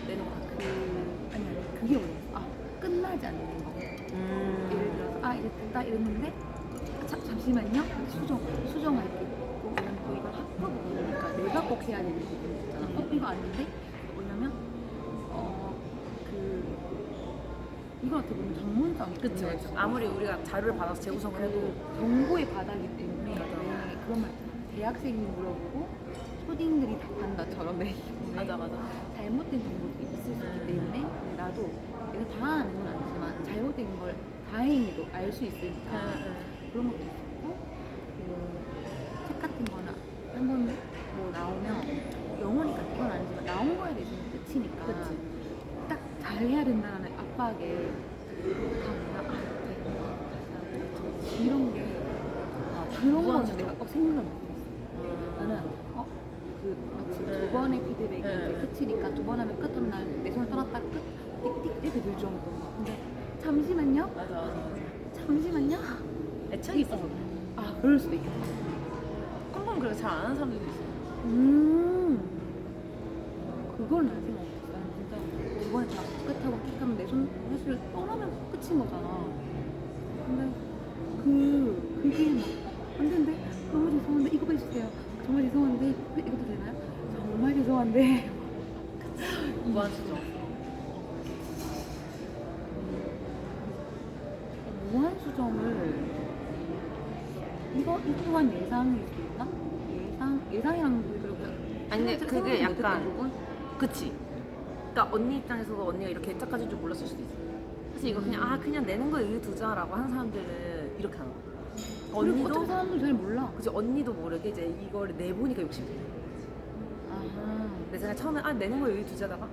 내는 거. 아니 그게 어려웠어. 아 끝나지 않는 거. 예를 들어서 아 이랬다 이랬는데 잠시만요. 수정할 게 있고 왜냐면 또 이걸 학부모니까 내가 꼭 해야 되는 부분이 있잖아. 이거 아닌데 왜냐면 이거 어떻게 보면 전문성이 그치, 그치. 아무리 우리가 자료를 받아서 재구성을 해도 정보의 바다이기 때문에 왜 그런 말 있잖아. 대학생이 물어보고 초딩들이 답한다처럼 내 맞아. 잘못된 정보들이 있을 수 있기 때문에 나도 내가 다 아는 건 아니지만 잘못된 걸 다행히도 알 수 있으니까 그런 것도 있었고 책 같은 거는 한 번 뭐 나오면 영원히 같은 건 아니지만 나온 거에 대해서는 끝이니까 그치. 딱 잘해야 된다는 압박에 이런 게 그런 거는 내가 생각을 못했어. 나는 그 마치 두 번의 피드백이 이제 끝이니까 두 번 하면 끝한 날 내 손을 떠났다 끝 띡띡 이렇게 늘 정도. 근데 잠시만요. 맞아. 잠시만요. 애착이 있어서. 아 그럴 수도 있겠다. 컴컴 그렇게 잘 안 하는 사람들도 있어. 그걸 난 생각 못했어. 나는 진짜 두 번에 다 끝하고 하면 내 손 사실 떠나면 끝인 거잖아. 근데 그게 막 안 되는데 너무 죄송한데 이거 해주세요. 정말 죄송한데 이것도 되나요? 정말 죄송한데 무한수정. 무한수정을 이거 이 또한 예상일 수 있나? 예상이랑 그리고 아니 근데 그게 약간 부분? 그치. 그러니까 언니 입장에서도 언니가 이렇게 애착까지 줄 몰랐을 수도 있어. 사실 이거 그냥 그냥 내는 거에 의두자라고 하는 사람들은 이렇게 하는 거야. 그리고 언니도 어차피 사람들 잘 몰라. 그치 언니도 모르게 이제 이거를 내보니까 욕심이 나. 아하. 근데 제가 처음에 내는 거 여기 두자다가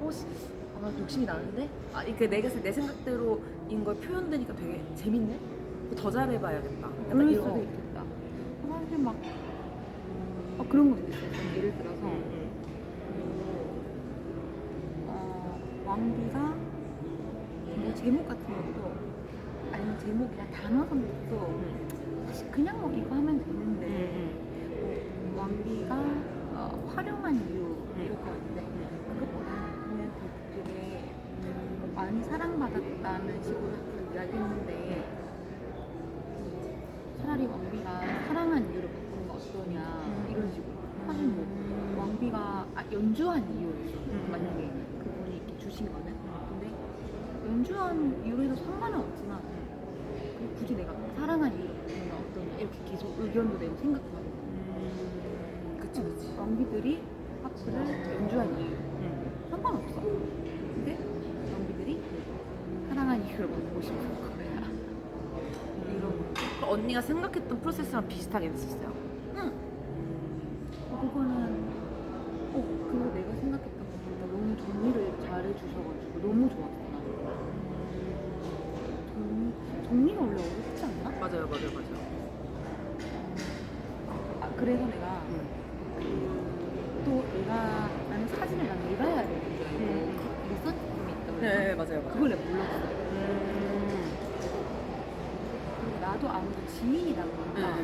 욕심이 나는데 이게 내 생각대로인 걸 표현되니까 되게 재밌네. 더 잘해봐야겠다. 약간 그럴 이런 수도 거. 있겠다. 사실 막 그런 것도 있어요. 예를 들어서 왕비가 뭐 제목 같은 것도 아니면 제목이나 단어 선택도 사실 그냥 뭐 이거 하면 되는데 뭐 왕비가 활용한 이유 이럴 것 같은데 그것보다 그냥 되게 많이 사랑받았다는 식으로 항상 이야기했는데 차라리 왕비가 사랑한 이유를 바꾸는 거 어떠냐 이런 식으로 사실 뭐 왕비가 연주한 이유였어 만약에 그분이 이렇게 주신 거는 근데 연주한 이유에도 상관은 없지만 굳이 내가 사랑한 이유를 바꾸는 어떠냐 이렇게 계속 의견도 내고 생각도 하고 그치. 왕비들이 하프를 연주한 이유 상관없어 근데 왕비들이 사랑한 이유를 바꾸고 싶은 거야 이런 거 그럼 언니가 생각했던 프로세스랑 비슷하게 됐었어요. 응. 그거는 그리고 내가 생각했던 것보다 너무 정리를 잘해주셔가지고 너무 좋았어 나는. 정리가 원래 어렵지 않나? 맞아요. 그래서 내가 또 나는 사진을 내가 해야 되는데 리서치 팀이 있다고 네, 맞아요. 그걸 내가 몰랐어 그리고 나도 아무래도 지인이다 보니까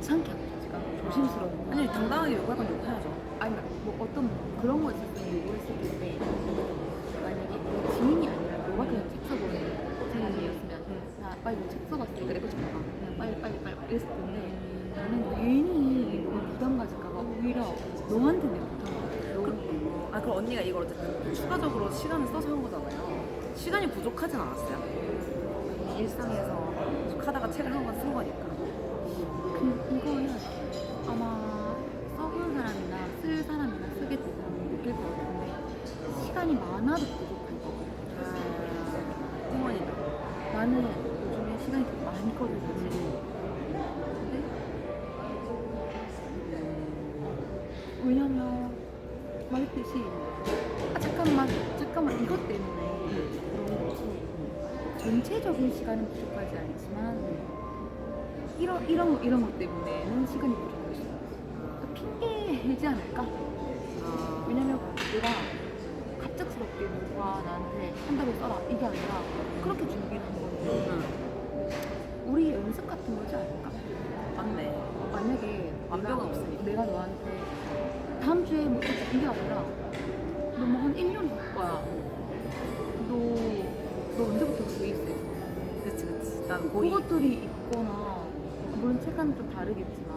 귀찮게 하고 제가 조심스러운 거 아니 당당하게 욕할 건 욕해야죠. 아니 뭐 어떤 그런 거 있었으면 요구를 했을 텐데 만약에 내 지인이 아니라 너가 그냥 책 써보는 사람이었으면 나 빨리 책 써봤으니까 내 거 좀 봐봐 그냥 빨리 이랬을 텐데 나는 괜히 너가 부담 가질까봐 오히려 너한테 내가 부담 가져 그럼 언니가 이걸 어쨌든 추가적으로 시간을 써서 한 거잖아요. 시간이 부족하진 않았어요? 일상에서 계속 하다가 책을 한 권 쓴 거니까. 이거는 아마 써본 사람이나 쓸 사람이나 쓰게 될 사람은 느낄 것 같은데 시간이 많아도 부족할 것 같아 팀원이다. 나는 요즘에 시간이 되게 많거든 사실 근데 왜냐면 말했듯이 잠깐만 이것 때문에 그런 거지 전체적인 시간은 부족하지 않지만 이런 것 때문에는 시간이 부족했어 핑계이지 않을까? 왜냐면 내가 갑작스럽게 누가 나한테 한 달을 써라 이게 아니라 그렇게 준비를 한 건데 우리 연습 같은 거지 않을까? 맞네. 만약에 완벽은 없으니까. 내가 너한테 다음 주에 뭐 이게 아니라 너 뭐 한 1년 볼 거야 너 언제부터 그게 있어? 그치. 난 거의 그것들이 있거나 물론 체감은 좀 다르겠지만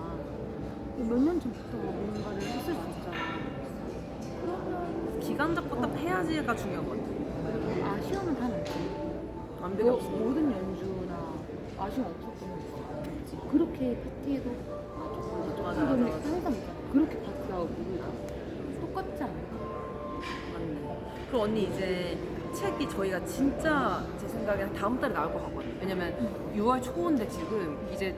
몇 년 전부터 뭔가를 했을 수 있잖아 그러면 기간적 부터 해야지가 중요한 것 같아. 아쉬움은 다 남지 완벽이 없어. 모든 연주나 아쉬움 없었던 거 있어 그렇게 파티에도 맞아. 항상 있잖아 그렇게 파티하고 똑같지 않을까? 맞네. 그럼 언니 이제 책이 저희가 진짜 제 생각에 한 다음 달에 나올 것 같거든요. 왜냐면 6월 초인데 지금 이제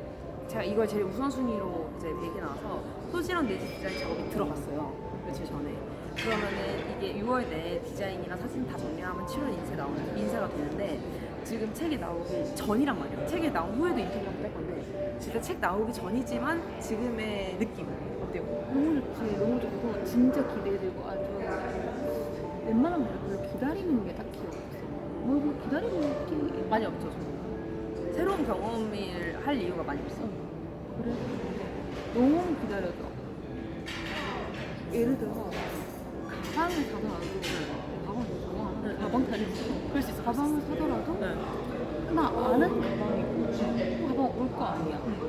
제가 이걸 제일 우선순위로 이제 얘기 나와서 소지랑 내지 디자인 작업이 들어갔어요. 며칠 전에. 그러면은 이게 6월 내에 디자인이랑 사진 다 정리하면 7월 인쇄가 되는데 지금 책이 나오기 전이란 말이에요. 책이 나온 후에도 인터뷰 한번 뺄 건데 진짜 책 나오기 전이지만 지금의 느낌 어때요? 너무 좋지 너무 좋고 진짜 기대되고 아주 웬만하면 내가 별로 기다리는 게 딱히 없어 뭐 기다리는 게 많이 없죠, 저도. 새로운 경험을 할 이유가 많이 없어. 그래서 너무 기다려져 예를 들어서 가방을 사더라도 가방 다니지 그럴 수 있어. 가방을 사더라도 네. 나 아는 가방이고 가방 올 거 아니야 그리고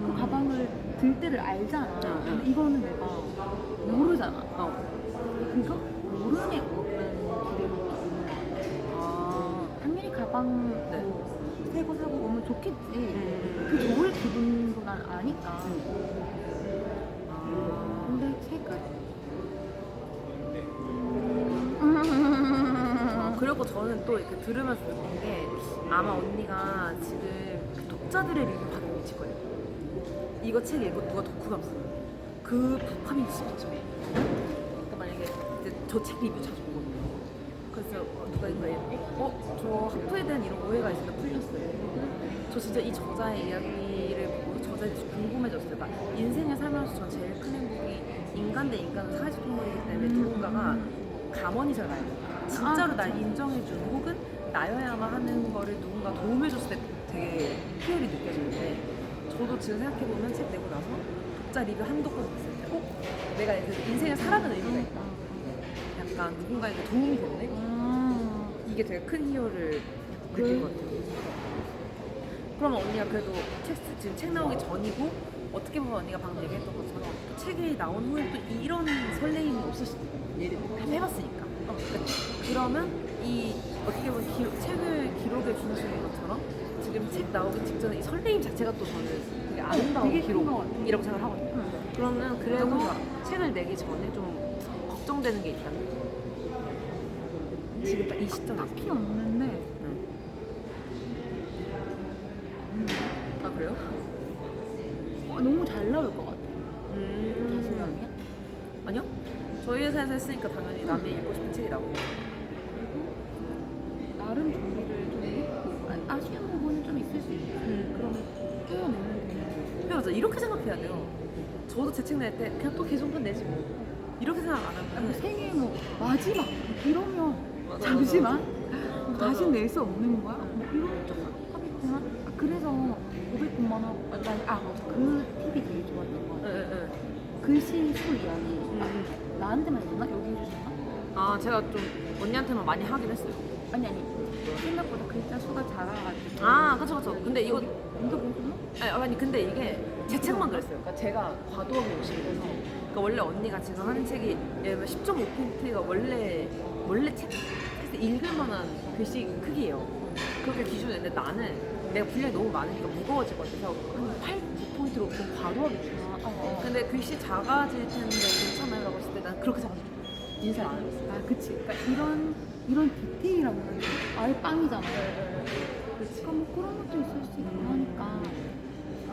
그 가방을 들 때를 알잖아 근데 이거는 내가 모르잖아 그러니까 모르는 기대를 당연히 가방 새거 사고 오면 좋겠지 그 좋을 기분도 난 아니까 근데 책은 그리고 저는 또 이렇게 들으면서 느낀 게 아마 언니가 지금 그 독자들의 리뷰 받으면 미칠 거예요. 이거 책 읽고 누가 덕후감 써. 그 도파민이 진짜. 그러니까 만약에 이제 저 책 리뷰 자주 보거든요. 그래서 누가 이거 읽고 저 학부에 대한 이런 오해가 있어서 풀렸어요. 저 진짜 이 저자의 이야기를 보고 저자에 대해서 궁금해졌어요. 그러니까 인생을 살면서 전 제일 큰 행복이 인간 대 인간은 사회적 동물이기 때문에 누군가가 감언이 잘 나요. 진짜로 날 인정해준 혹은 나여야만 하는 거를 누군가 도움해줬을 때 되게 희열이 느껴지는데 저도 지금 생각해보면 책 내고 나서 독자 리뷰 한두 권 봤을 때 내가 그 인생을 살아가는 의미가 있다. 약간 누군가에게 도움이 됐네? 이게 되게 큰 희열을 느낀 것 같아요. 그러면 언니가 그래도 지금 책 나오기 전이고 어떻게 보면 언니가 방금 얘기했던 것처럼 책이 나온 후에 또 이런 설레임이 없을 수도 있어요. 예를 들어 해봤으니까. 그러면 이 어떻게 보면 책을 기록해 주시는 것처럼 지금 책 나오기 직전에 이 설레임 자체가 또 저는 되게 아름다운 되게 기록이라고 생각을 하거든요. 그러면 그래도 책을 내기 전에 좀 걱정되는 게 있다면 지금 딱 이 시점에 딱히 없는데 아 그래요? 너무 잘 나올 것 같아. 자신감이야? 아니요. 저희 회사에서 했으니까 당연히 남이 읽고 싶은 책이라고. 나름 준비를 좀 했고 아쉬운 부분은 좀 있을 수 있고 그럼 띄워내면 되는 맞아. 이렇게 생각해야 돼요. 저도 제 책 낼 때 그냥 또 개정판 내지 뭐. 이렇게 생각 안 하면 생애 뭐 마지막 이러면 맞아, 잠시만 맞아. 다시 낼 수 없는 거야? 뭐 이런 쪽 하겠지만 그래서 500분만 하고 그 팁이 되게 좋았던 거 같아. 응. 글씨 수 이야기 나한테만 했나? 여기 해주셨나? 아 제가 좀 언니한테만 많이 하긴 했어요. 아니 생각보다 글자 수가 작아가지고 아 그쵸. 근데 이거 이거 보셨나? 아니 근데 이게 제 책만 그랬어요. 그러니까 제가 과도하게 욕심을 내서. 그러니까 원래 언니가 지금 하는 책이 예를 들면 10.5펜트가 원래 책에서 읽을 만한 글씨 크기예요. 그렇게 기준이었는데 나는 내가 분량이 너무 많으니까 무거워질 것 같아서 한 8, 9포인트로 좀 과도하게 줬어요. 근데 글씨 작아질 텐데 괜찮아요? 라고 했을 때 난 그렇게 작아졌어. 인사를 안 해봤어. 아 그치. 그러니까 이런 디테일이라는 건 아예 빵이잖아. 그치. 그러니까 뭐 그런 것도 있을 수 있고 하니까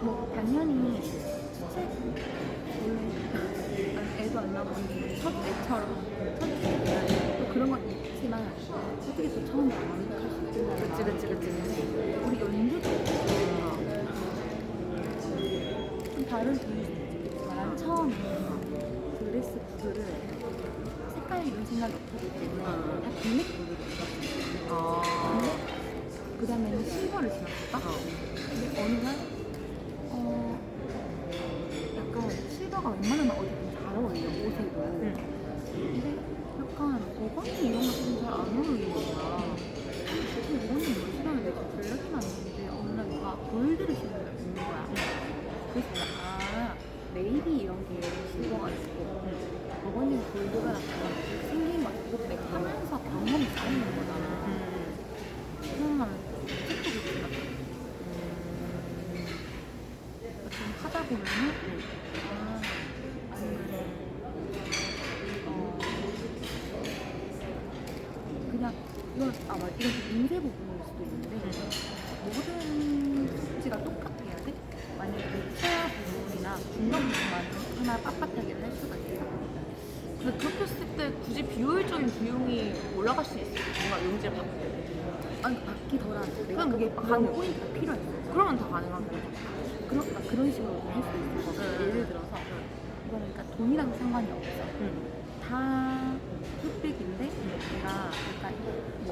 뭐 당연히 책 원래 애도 안 나오는 첫 애처럼 첫 애처럼 또 그런 건 있지만 어떻게 또 처음 완벽할 수 있나. 그치. 우리 연주도 좀 다를 수 있지만 난 처음에 드레스 구두를 색깔 이런 생각이 없었기 때문에 다 블랙 구두를 입었어요. 그 다음에는 실버를 신었을까? 근데 어느 날 약간 실버가 웬만하면 어디든 잘 어울려 옷에도. 근데 약간 어반이 이런 것들은 잘 안 어울리는 거야. 그래서 이거는 뭘 신었는데 저 블랙만 있는데 어느 날 누가 골드를 신는 거야. 그래서 내가 네이비 이런 게 실버가 있고 어머님 골드가 생긴 거 같고 내가 하면서 경험이 쌓이는 거잖아. 그러면 책도 그렇게 좀 하다 보면은 그냥 이건 이건 좀 인쇄 부분일 수도 있는데 모든 숙지가 똑같아야 돼? 만약에 그 태아 부분이나 중간 부분만 하나 빳빳하게 할 수가 있어. 근데 그렇게 했을 때 굳이 비효율적인 비용이 올라갈 수 있어요. 뭔가 용지를 바꿀 때. 아니 바뀌더라도 내가 그럼 그게 뭐 그런 가능. 포인트가 필요했어. 그러면 다 가능한 거죠. 그런 식으로 할 수 있을 것 같아. 예를 들어서 이거는 그러니까 돈이랑 상관이 없어. 다 흑백인데 내가 약간 뭐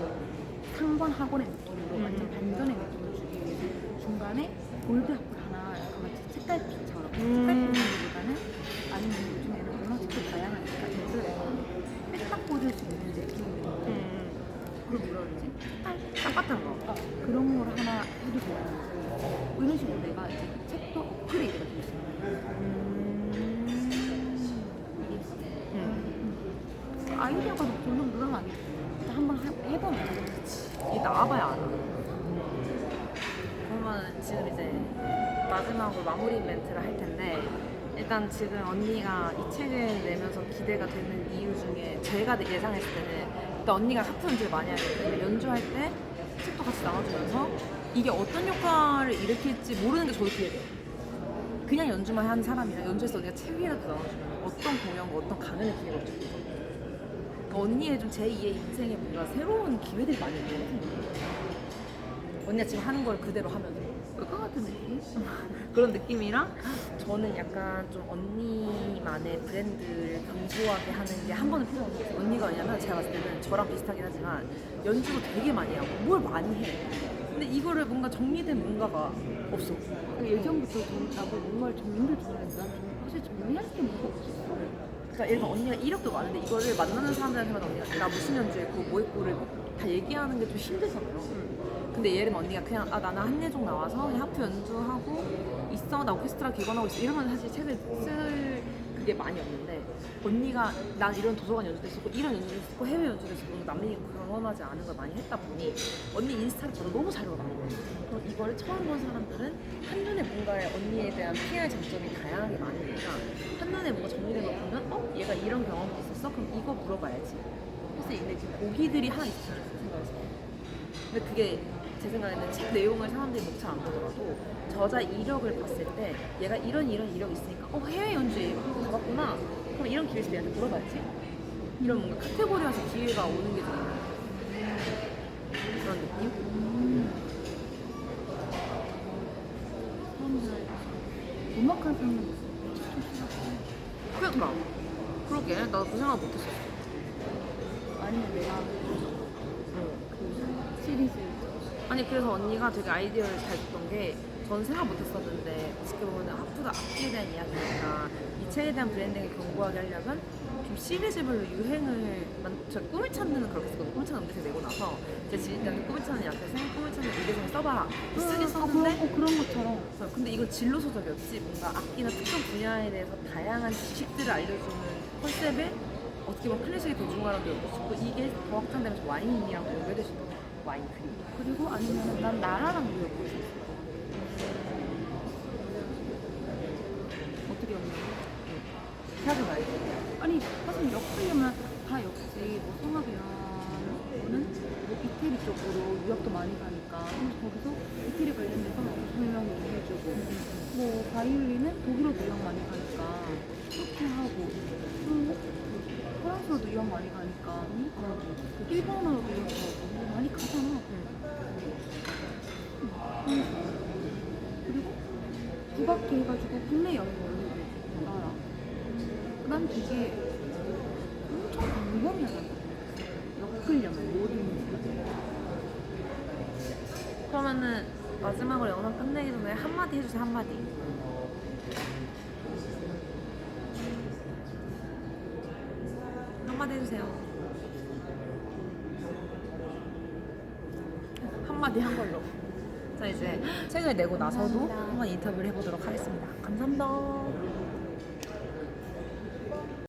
상번 학원의 느낌으로 완전 반전의 느낌을 주기 위해서 중간에 골드 학을 하나 약간 마치 색깔피처럼 색깔피보다는 아니면 요즘에는 음악책도 다양하니까 이거를 빽딱 꽂을 수 있는 느낌이 그걸 뭐라 그러지? 빳빳한 거. 그런 거를 하나 해도 되고 이런 식으로 내가 이제 책도 업그레이드가 될 수 있는 아이디어가 점점 늘어나게 한번 해보면 이게 나와봐야 알아. 그러면 지금 이제 마지막으로 마무리 멘트를 할 텐데 일단 지금 언니가 이 책을 내면서 기대가 되는 이유 중에 제가 예상했을 때는 그러니까 언니가 하프 연주를 많이 하기 때문에 연주할 때 팁도 같이 나눠주면서 이게 어떤 효과를 일으킬지 모르는 게 저도 기회돼요. 그냥 연주만 하는 사람이랑 연주해서 언니가 책이라도 나눠주면 어떤 공연과 어떤 강연의 기회가 없죠. 그러니까 언니의 좀 제2의 인생에 뭔가 새로운 기회들이 많이 있는 것 같아요. 언니가 지금 하는 걸 그대로 하면서 그거 같은 느낌? 그런 느낌이랑 저는 약간 좀 언니만의 브랜드를 강조하게 하는 게 한 번은 필요한 것 같아요. 언니가 왜냐면 제가 봤을 때는 저랑 비슷하긴 하지만 연주도 되게 많이 하고 뭘 많이 해. 근데 이거를 뭔가 정리된 뭔가가 없어. 예전부터 나도 뭔가를 정리를 좋아했는데 난 사실 정리할 게 뭐가 없었어. 그러니까 예를 들면 언니가 이력도 많은데 이거를 만나는 사람들한테만 언니가 나 무슨 연주했고 뭐 했고를 다 얘기하는 게 좀 힘들잖아요. 근데 예를 들면 언니가 그냥 나는 한예종 나와서 그냥 하프 연주하고 있어 나 오케스트라 기관하고 있어 이러면 사실 책을 쓸 그게 많이 없는데 언니가 난 이런 도서관 연주도 했었고 이런 연주도 했었고 해외 연주도 했었고 남이 경험하지 않은 걸 많이 했다 보니 언니 인스타를 저도 너무 잘 읽어요. 그럼 이거를 처음 본 사람들은 한눈에 뭔가에 언니에 대한 PR 장점이 다양하게 많으니까 한눈에 뭔가 정리된 걸 보면 얘가 이런 경험이 있었어? 그럼 이거 물어봐야지. 그래서 근데 지금 보기들이 하나 있었어요 생각해서. 근데 그게 제 생각에는 책 내용을 사람들이 못 잘 안 보더라도 저자 이력을 봤을 때 얘가 이런 이력이 있으니까 해외 연주에 가봤구나 그럼 이런 기회 있을 때 얘한테 물어봐야지 이런 뭔가 카테고리화해서 기회가 오는 게 좀 그런 느낌? 사람들 음악하는 사람들 그러니까 그러게 나도 그 생각 못했어. 아니면 내가 그 시리즈 아니 그래서 언니가 되게 아이디어를 잘 줬던 게 저는 생각 못했었는데 어떻게 보면 하프도 악기에 대한 이야기니까 이 책에 대한 브랜딩을 견고하게 하려면 좀 시리즈별로 유행을 저 꿈을 찾는 그렇게 썼거든요. 꿈을 찾는 음대생 내고 나서 제 지인들한테 꿈을 찾는 약대생, 꿈을 찾는 의대생 써봐라 쓰긴 썼는데 그런 것처럼 근데 이건 진로 소적이었지 뭔가 악기나 특정 분야에 대해서 다양한 지식들을 알려주는 컨셉에 어떻게 보면 클래식의 대중화라도 엮고 이게 더 확장되면서 와인이랑 연결될 수 있는 거예요. 와인 그림. 그리고 아니면 난 나라랑도 엮을 수 있을 것 같아. 어떻게 엮냐면 해야죠 말이야. 아니 사실 엮으려면 다 엮지. 뭐 성악이라는 뭐 이태리 쪽으로 유학도 많이 가니까 그래서 거기서 이태리 관련돼서 설명을 해주고 뭐 바이올린은 독일어도 유학 많이 가니까 그렇게 하고 또 프랑스어도 유학 많이 가니까 일본어도 유학 가고 많이 가잖아. 그리고 국악기 해가지고 국내 여행을 나라. 난 되게 엄청 광범위하다. 엮으려면 모든 그러면은 마지막으로 영상 끝내기 전에 한마디 해주세요. 한마디. 한마디 해주세요. 한마디 한 걸로. 자 이제 책을 내고 나서도 한번 인터뷰를 해보도록 하겠습니다. 감사합니다.